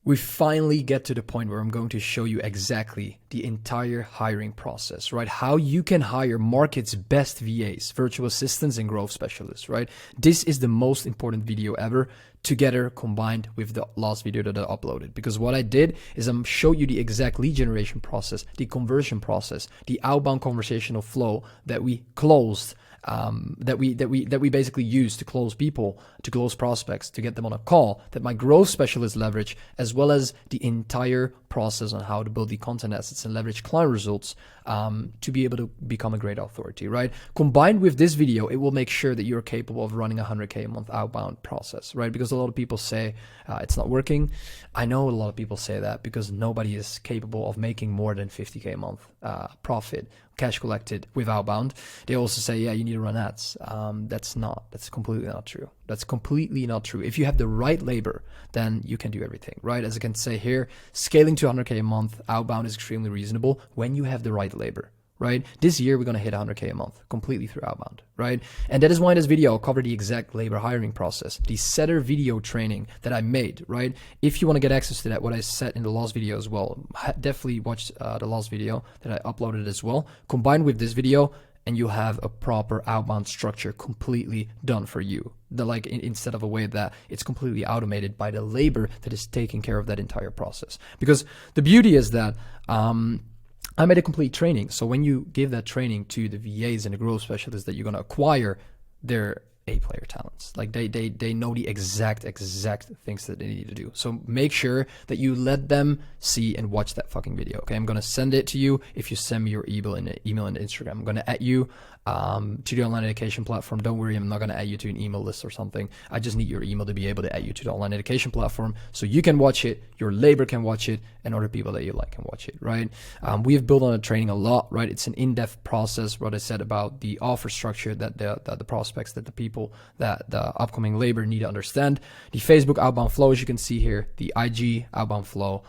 We finally get to the point where I'm going to show you exactly the entire hiring process, right? How you can hire market's best VAs, virtual assistants, and growth specialists, right? This is the most important video ever, together combined with the last video that I uploaded. Because what I did is I'm show you the exact lead generation process, the conversion process, the outbound conversational flow that we closed, that we basically use to close people, to close prospects, to get them on a call, that my growth specialists leverage, as well as the entire process on how to build the content assets and leverage client results to be able to become a great authority, right? Combined with this video, it will make sure that you're capable of running a 100K a month outbound process, right? Because a lot of people say it's not working. I know a lot of people say that because nobody is capable of making more than 50K a month profit, cash collected with outbound. They also say, yeah, you need to run ads. That's completely not true. That's completely not true. If you have the right labor, then you can do everything, right? As I can say here, scaling to 100K a month outbound is extremely reasonable when you have the right labor, right? This year, we're going to hit 100K a month completely through outbound, right? And that is why in this video, I'll cover the exact labor hiring process, the setter video training that I made, right? If you want to get access to that, what I said in the last video as well, definitely watch the last video that I uploaded as well, combined with this video, and you have a proper outbound structure completely done for you. Instead of a way that it's completely automated by the labor that is taking care of that entire process. Because the beauty is that I made a complete training. So when you give that training to the VAs and the growth specialists that you're going to acquire, they're A-player talents. Like they know the exact things that they need to do. So make sure that you let them see and watch that fucking video. Okay, I'm going to send it to you if you send me your email and Instagram. I'm going to add you to the online education platform. Don't worry, I'm not going to add you to an email list or something. I just need your email to be able to add you to the online education platform so you can watch it, your labor can watch it, and other people that you like can watch it, right? We've built on the training a lot, right? It's an in-depth process, what I said about the offer structure that the prospects, that the people, that the upcoming labor need to understand. The Facebook outbound flow, as you can see here, the IG outbound flow,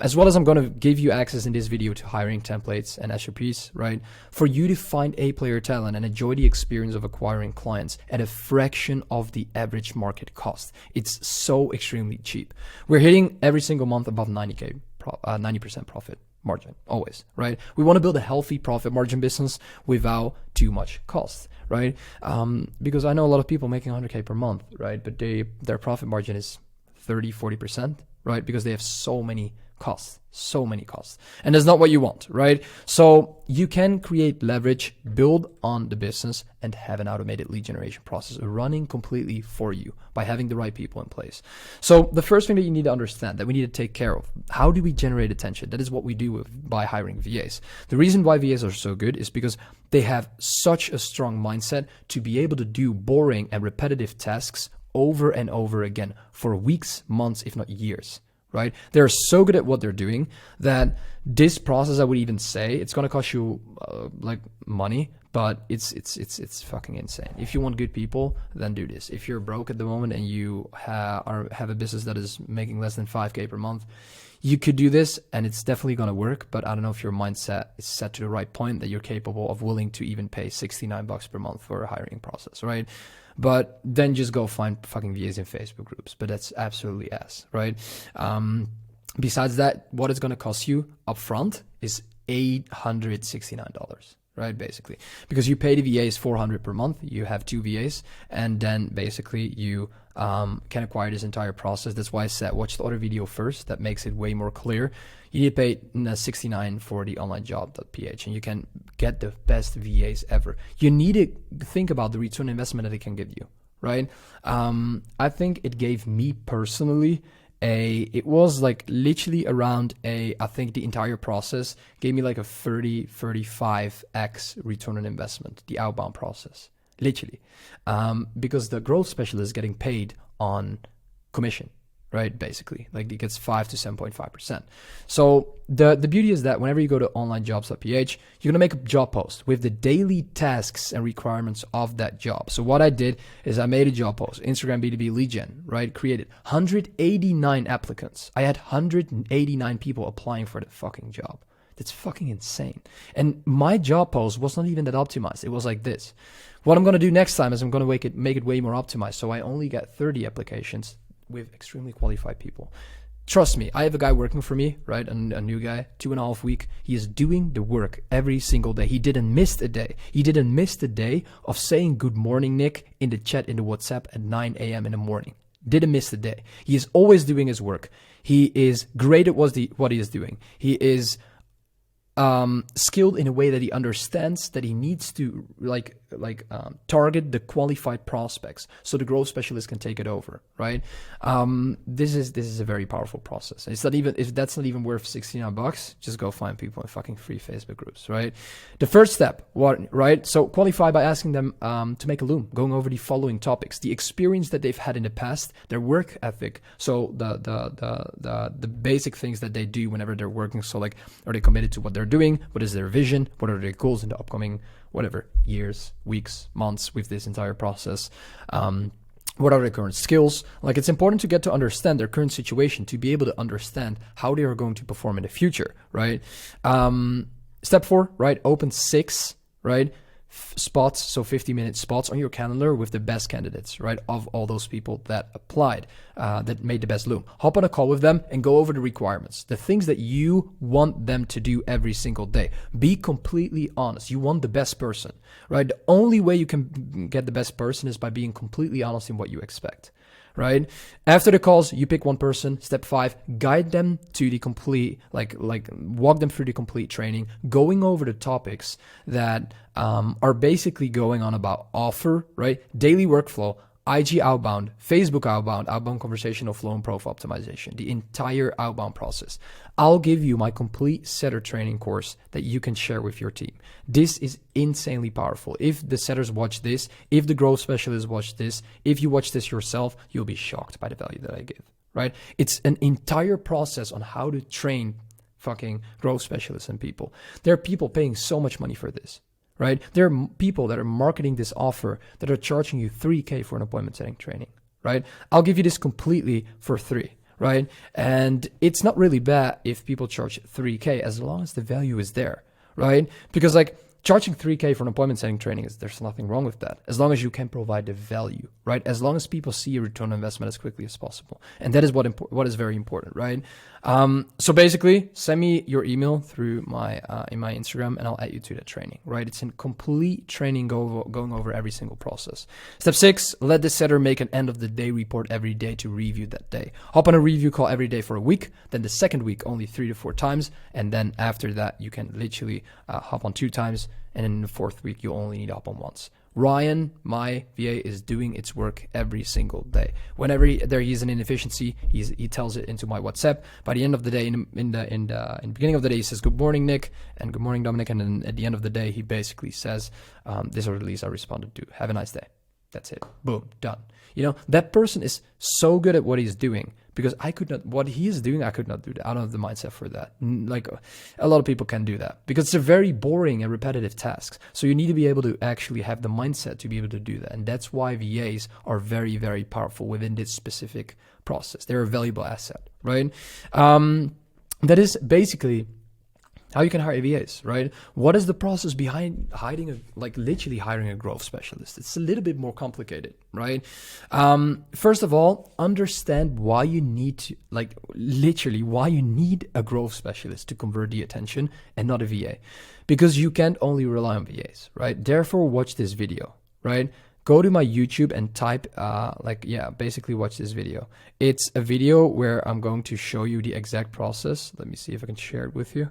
as well as I'm going to give you access in this video to hiring templates and SOPs, right? For you to find A-player talent and enjoy the experience of acquiring clients at a fraction of the average market cost. It's so extremely cheap. We're hitting every single month above 90% profit margin, always, right? We want to build a healthy profit margin business without too much cost, right? Because I know a lot of people making 100K per month, right? But their profit margin is 30-40%, right? Because they have so many costs. And that's not what you want, right? So you can create leverage, build on the business, and have an automated lead generation process running completely for you by having the right people in place. So the first thing that you need to understand, that we need to take care of, how do we generate attention? That is what we do by hiring VAs. The reason why VAs are so good is because they have such a strong mindset to be able to do boring and repetitive tasks over and over again for weeks, months, if not years, right? They're so good at what they're doing that this process, I would even say, it's going to cost you like money, but it's fucking insane. If you want good people, then do this. If you're broke at the moment and you have a business that is making less than 5K per month, you could do this and it's definitely going to work, but I don't know if your mindset is set to the right point that you're capable of willing to even pay $69 per month for a hiring process, right? But then just go find fucking VAs in Facebook groups. But that's absolutely ass, right? Besides that, what it's going to cost you upfront is $869, right? Basically, because you pay the VAs $400 per month. You have 2 VAs, and then basically you can acquire this entire process. That's why I said watch the other video first. That makes it way more clear. You need to pay $69 for the onlinejob.ph, and you can get the best VAs ever. You need to think about the return on investment that it can give you, right? I think it gave me personally it was like literally around I think the entire process gave me like a 35x return on investment, the outbound process, literally, because the growth specialist is getting paid on commission, right? Basically, like it gets 5 to 7.5%. So the beauty is that whenever you go to onlinejobs.ph, you're gonna make a job post with the daily tasks and requirements of that job. So what I did is I made a job post, Instagram B2B lead gen, right? Created 189 applicants. I had 189 people applying for the fucking job. That's fucking insane. And my job post was not even that optimized. It was like this. What I'm gonna do next time is I'm gonna make it way more optimized. So I only get 30 applications with extremely qualified people. Trust me, I have a guy working for me, right? A new guy, 2.5 weeks. He is doing the work every single day. He didn't miss a day. He didn't miss the day of saying good morning, Nick, in the chat, in the WhatsApp at 9 a.m. in the morning. Didn't miss a day. He is always doing his work. He is great at what he is doing. He is skilled in a way that he understands that he needs to target the qualified prospects so the growth specialist can take it over, right? This is a very powerful process. It's not even, if that's not even worth $69, just go find people in fucking free Facebook groups, right? The first step, right? So qualify by asking them to make a loom, going over the following topics: the experience that they've had in the past, their work ethic, so the basic things that they do whenever they're working. So like, are they committed to what they're doing? What is their vision? What are their goals in the upcoming years, weeks, months with this entire process? What are their current skills? Like, it's important to get to understand their current situation to be able to understand how they are going to perform in the future, right? Step 4, right? Open 6, right? Spots, so 50-minute spots on your calendar with the best candidates, right? Of all those people that applied, that made the best loom. Hop on a call with them and go over the requirements, the things that you want them to do every single day. Be completely honest. You want the best person, right? The only way you can get the best person is by being completely honest in what you expect, right? After the calls, you pick one person. Step 5, guide them to the complete, walk them through the complete training, going over the topics that are basically going on about offer, right? Daily workflow, IG outbound, Facebook outbound, outbound conversational flow and profile optimization, the entire outbound process. I'll give you my complete setter training course that you can share with your team. This is insanely powerful. If the setters watch this, if the growth specialists watch this, if you watch this yourself, you'll be shocked by the value that I give, right? It's an entire process on how to train fucking growth specialists and people. There are people paying so much money for this, right? There are people that are marketing this offer that are charging you $3,000 for an appointment setting training, right? I'll give you this completely for free, right? And it's not really bad if people charge $3,000 as long as the value is there, right? Because like, charging $3,000 for an appointment setting training, there's nothing wrong with that, as long as you can provide the value, right? As long as people see a return on investment as quickly as possible. And that is what is very important, right? So basically, send me your email through my in my Instagram, and I'll add you to that training, right? It's a complete training going over every single process. Step 6, let the setter make an end of the day report every day to review that day. Hop on a review call every day for a week, then the second week only 3 to 4 times, and then after that you can literally hop on 2 times, and in the 4th week you only need to hop on once. Ryan, my VA, is doing its work every single day. Whenever there is an inefficiency, he tells it into my WhatsApp. By the end of the day, in the beginning of the day, he says, "Good morning, Nick," and "Good morning, Dominic," and then at the end of the day, he basically says, "This are the leads I responded to. Have a nice day." That's it. Boom, done. You know, that person is so good at what he's doing, because what he is doing, I could not do that. I don't have the mindset for that. Like, a lot of people can do that because it's a very boring and repetitive task. So you need to be able to actually have the mindset to be able to do that. And that's why VAs are very, very powerful within this specific process. They're a valuable asset, right? That is basically how you can hire VAs, right? What is the process behind literally hiring a growth specialist? It's a little bit more complicated, right? First of all, understand why you need to, why you need a growth specialist to convert the attention and not a VA. Because you can't only rely on VAs, right? Therefore, watch this video, right? Go to my YouTube and type, basically watch this video. It's a video where I'm going to show you the exact process. Let me see if I can share it with you.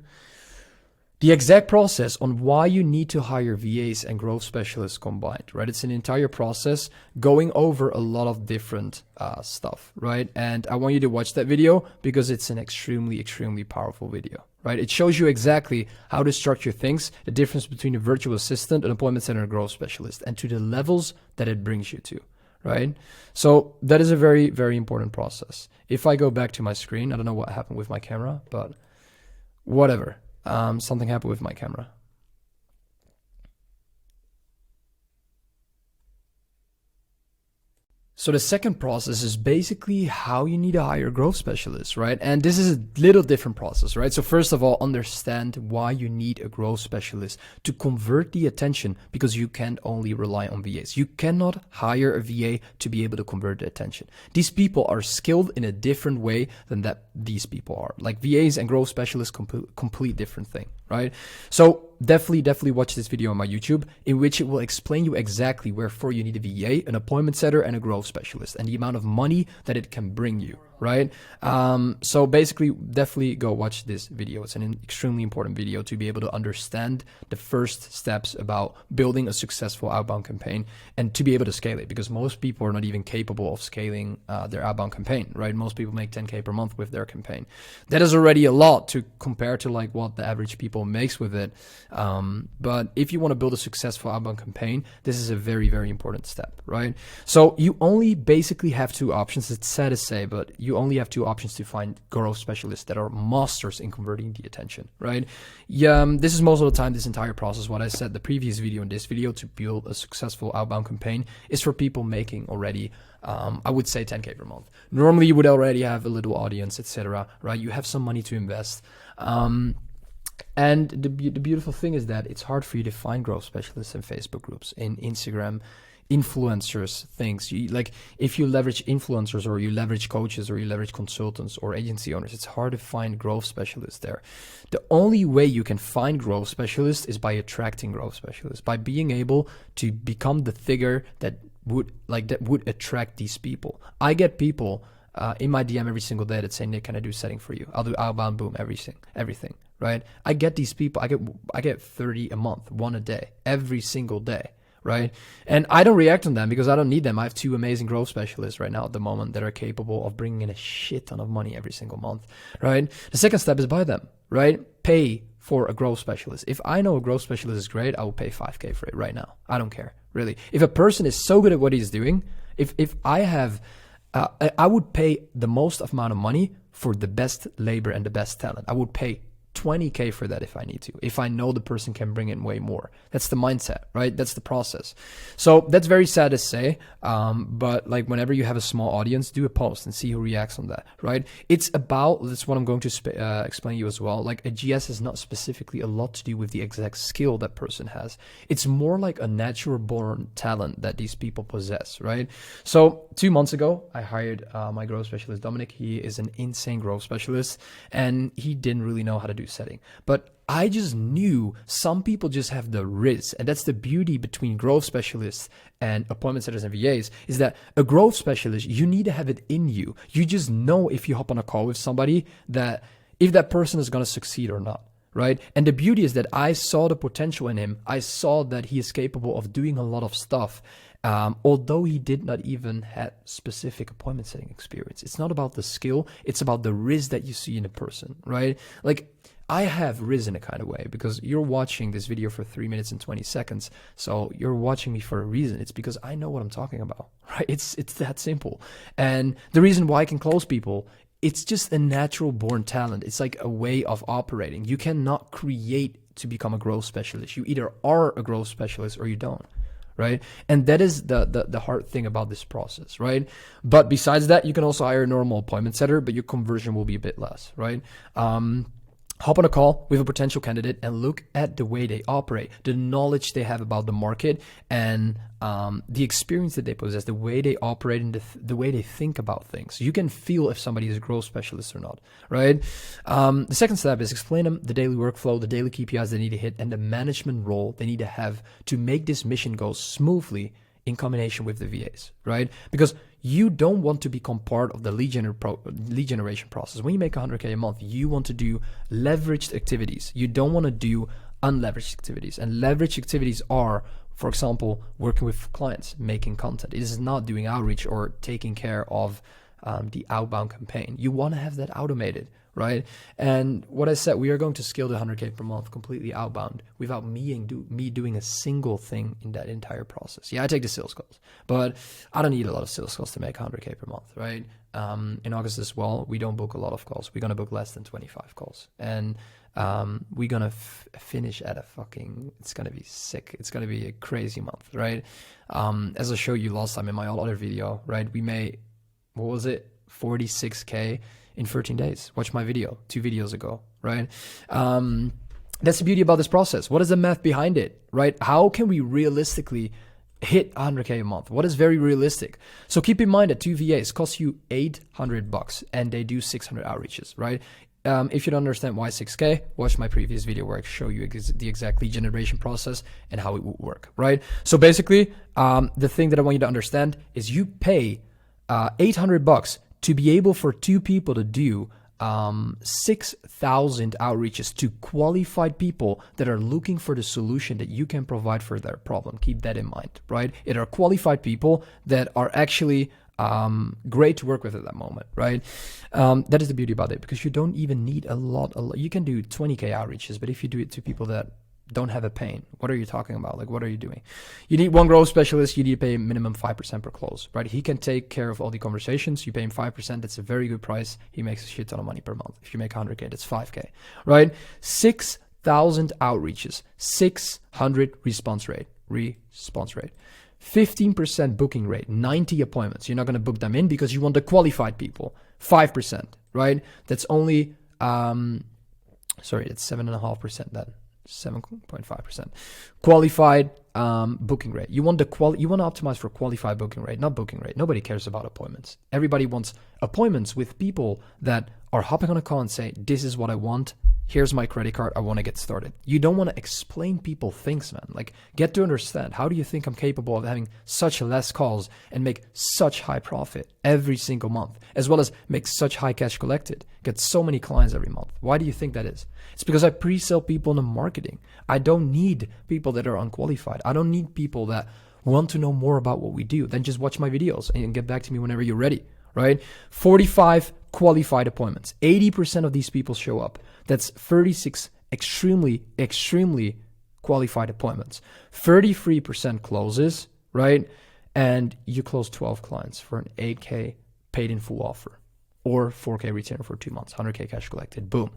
The exact process on why you need to hire VAs and growth specialists combined, right? It's an entire process going over a lot of different stuff, right? And I want you to watch that video because it's an extremely, extremely powerful video, right? It shows you exactly how to structure things, the difference between a virtual assistant, an appointment center, and a growth specialist, and to the levels that it brings you to, right? So that is a very, very important process. If I go back to my screen, I don't know what happened with my camera, but whatever. Something happened with my camera. So the second process is basically how you need to hire growth specialists, right? And this is a little different process, right? So first of all, understand why you need a growth specialist to convert the attention, because you can't only rely on VAs. You cannot hire a VA to be able to convert the attention. These people are skilled in a different way than that these people are. Like VAs and growth specialists, complete different thing, right? So definitely watch this video on my YouTube, in which it will explain you exactly wherefore you need a VA, an appointment setter, and a growth specialist, and the amount of money that it can bring you, right? So basically, definitely go watch this video. It's an extremely important video to be able to understand the first steps about building a successful outbound campaign and to be able to scale it, because most people are not even capable of scaling their outbound campaign, right? Most people make 10K per month with their campaign. That is already a lot to compare to like what the average people makes with it. But if you want to build a successful outbound campaign, this is a very important step, right? So you only basically have two options. It's sad to say, but you only have two options to find growth specialists that are masters in converting the attention, right? Yeah, this is most of the time, this entire process, what I said, the previous video and this video, to build a successful outbound campaign is for people making already, I would say 10K per month. Normally you would already have a little audience, etc., right? You have some money to invest. And the beautiful thing is that it's hard for you to find growth specialists in Facebook groups, in Instagram, influencers, things. Like if you leverage influencers, or you leverage coaches, or you leverage consultants or agency owners, it's hard to find growth specialists there. The only way you can find growth specialists is by attracting growth specialists, by being able to become the figure that would attract these people. I get people in my DM every single day that say, Nick, can I do setting for you? I'll do outbound, boom, everything, right? I get these people. I get 30 a month, one a day, every single day, right? And I don't react on them because I don't need them. I have two amazing growth specialists right now at the moment that are capable of bringing in a shit ton of money every single month, right? The second step is buy them, right? Pay for a growth specialist. If I know a growth specialist is great, I will pay 5K for it right now. I don't care, really. If a person is so good at what he's doing, if I have, I would pay the most amount of money for the best labor and the best talent. I would pay 20K for that if I need to, if I know the person can bring in way more. That's the mindset, right? That's the process. So that's very sad to say, but like whenever you have a small audience, do a post and see who reacts on that, right? It's about, that's what I'm going to explain to you as well. Like a GS is not specifically a lot to do with the exact skill that person has. It's more like a natural born talent that these people possess, right? So 2 months ago, I hired my growth specialist, Dominic. He is an insane growth specialist, and he didn't really know how to do setting, but I just knew some people just have the riz, and that's the beauty between growth specialists and appointment setters and VAs, is that a growth specialist, you need to have it in you. You just know if you hop on a call with somebody that if that person is going to succeed or not, right? And the beauty is that I saw the potential in him. I saw that he is capable of doing a lot of stuff. Although he did not even have specific appointment setting experience. It's not about the skill, it's about the riz that you see in a person, right? Like I have riz in a kind of way because you're watching this video for 3 minutes and 20 seconds. So you're watching me for a reason. It's because I know what I'm talking about, right? It's that simple. And the reason why I can close people, it's just a natural born talent. It's like a way of operating. You cannot create to become a growth specialist. You either are a growth specialist or you don't. Right? And that is the hard thing about this process, right? But besides that, you can also hire a normal appointment setter, but your conversion will be a bit less, right? Hop on a call with a potential candidate and look at the way they operate, the knowledge they have about the market, and the experience that they possess, the way they operate, and the way they think about things. You can feel if somebody is a growth specialist or not, right? The second step is explain them the daily workflow, the daily KPIs they need to hit, and the management role they need to have to make this mission go smoothly in combination with the VAs, right? Because you don't want to become part of the lead generation process. When you make 100K a month, you want to do leveraged activities. You don't want to do unleveraged activities. And leveraged activities are, for example, working with clients, making content. It is not doing outreach or taking care of the outbound campaign. You want to have that automated, right? And what I said, we are going to scale to 100K per month completely outbound without me doing a single thing in that entire process. Yeah, I take the sales calls, but I don't need a lot of sales calls to make 100K per month, right? In August as well, we don't book a lot of calls. We're going to book less than 25 calls. And we're going to finish at it's going to be sick. It's going to be a crazy month, right? As I showed you last time in my other video, right? We made, what was it? 46K in 13 days. Watch my video 2 videos ago, right? That's the beauty about this process. What is the math behind it, right? How can we realistically hit 100K a month? What is very realistic? So keep in mind that 2 VAs cost you $800 and they do 600 outreaches, right? If you don't understand why 6K, watch my previous video where I show you the exact lead generation process and how it would work, right? So basically, the thing that I want you to understand is you pay $800 to be able for 2 people to do 6,000 outreaches to qualified people that are looking for the solution that you can provide for their problem. Keep that in mind, right? It are qualified people that are actually great to work with at that moment, right? That is the beauty about it, because you don't even need a lot. You can do 20K outreaches, but if you do it to people that don't have a pain, what are you talking about? Like, what are you doing? You need one growth specialist. You need to pay minimum 5% per close, right? He can take care of all the conversations. You pay him 5%. That's a very good price. He makes a shit ton of money per month. If you make 100K, that's 5K, right? 6,000 outreaches, 600 response rate, 15% booking rate, 90 appointments. You're not going to book them in because you want the qualified people. 5%, right? That's only, that's 7.5% then. 7.5% qualified booking rate. You want to optimize for qualified booking rate, not booking rate. Nobody cares about appointments. Everybody wants appointments with people that are hopping on a call and say, this is what I want. Here's my credit card. I want to get started. You don't want to explain people things, man. Like, get to understand, how do you think I'm capable of having such less calls and make such high profit every single month, as well as make such high cash collected, get so many clients every month? Why do you think that is? It's because I pre-sell people in the marketing. I don't need people that are unqualified. I don't need people that want to know more about what we do. Then just watch my videos and get back to me whenever you're ready, right? 45 qualified appointments. 80% of these people show up. That's 36 extremely qualified appointments. 33% closes, right? And you close 12 clients for an 8K paid in full offer, or 4K retainer for 2 months, 100K cash collected, boom.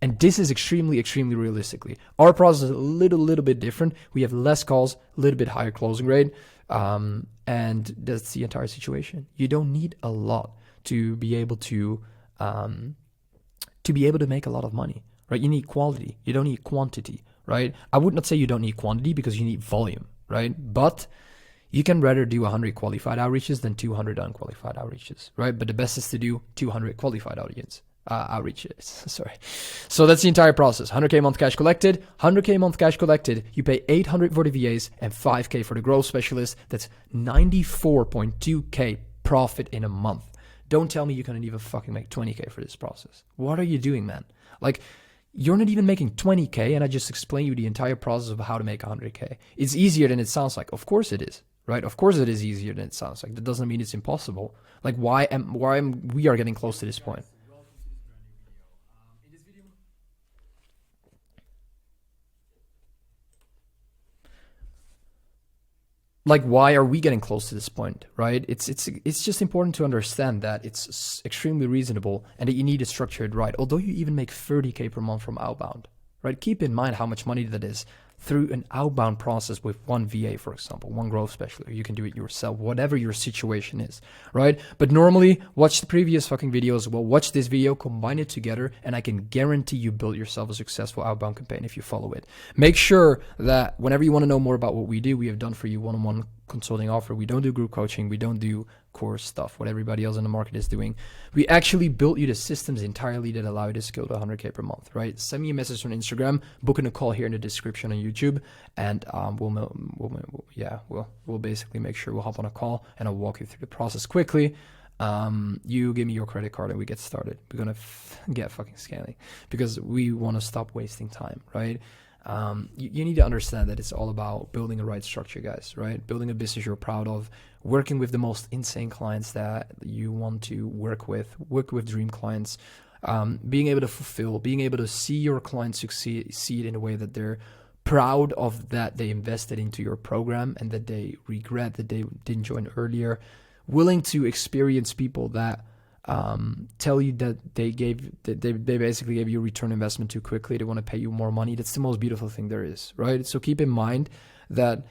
And this is extremely realistically. Our process is a little bit different. We have less calls, a little bit higher closing rate. And that's the entire situation. You don't need a lot to be able to make a lot of money, right? You need quality. You don't need quantity, right? I would not say you don't need quantity, because you need volume, right? But you can rather do 100 qualified outreaches than 200 unqualified outreaches, right? But the best is to do 200 qualified outreaches. Sorry. So that's the entire process. 100K month cash collected, 100K month cash collected. You pay 800 for the VAs and 5K for the growth specialist. That's 94.2K profit in a month. Don't tell me you can even fucking make 20K for this process. What are you doing, man? Like, you're not even making 20K, and I just explained you the entire process of how to make 100K. It's easier than it sounds like. Of course it is, right? Of course it is easier than it sounds like. That doesn't mean it's impossible. Like, why we are getting close to this point? Like, why are we getting close to this point, right? It's just important to understand that it's extremely reasonable and that you need to structure it right. Although you even make 30K per month from outbound, right? Keep in mind how much money that is through an outbound process with one VA, for example, one growth specialist. You can do it yourself, whatever your situation is, right? But normally, watch the previous fucking videos. Well, watch this video, combine it together, and I can guarantee you build yourself a successful outbound campaign if you follow it. Make sure that whenever you want to know more about what we do, we have done for you one-on-one consulting offer. We don't do group coaching. We don't do course stuff, what everybody else in the market is doing. We actually built you the systems entirely that allow you to scale to 100K per month, right? Send me a message on Instagram, book in a call here in the description on YouTube, and we'll basically make sure we'll hop on a call and I'll walk you through the process quickly. You give me your credit card and we get started. We're gonna get fucking scaling because we want to stop wasting time, right? you need to understand that it's all about building a right structure, guys, right? Building a business you're proud of, working with the most insane clients that you want to work with dream clients, being able to fulfill, being able to see your clients succeed in a way that they're proud of, that they invested into your program and that they regret that they didn't join earlier, willing to experience people that tell you that they basically gave you return investment too quickly. They want to pay you more money. That's the most beautiful thing there is, right? So keep in mind that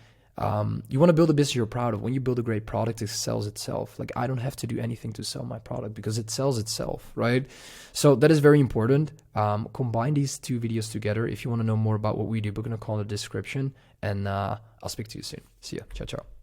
you want to build a business you're proud of. When you build a great product, it sells itself. Like, I don't have to do anything to sell my product because it sells itself, right? So that is very important. Combine these two videos together. If you want to know more about what we do, book in a call in the description, and I'll speak to you soon. See ya. Ciao, ciao.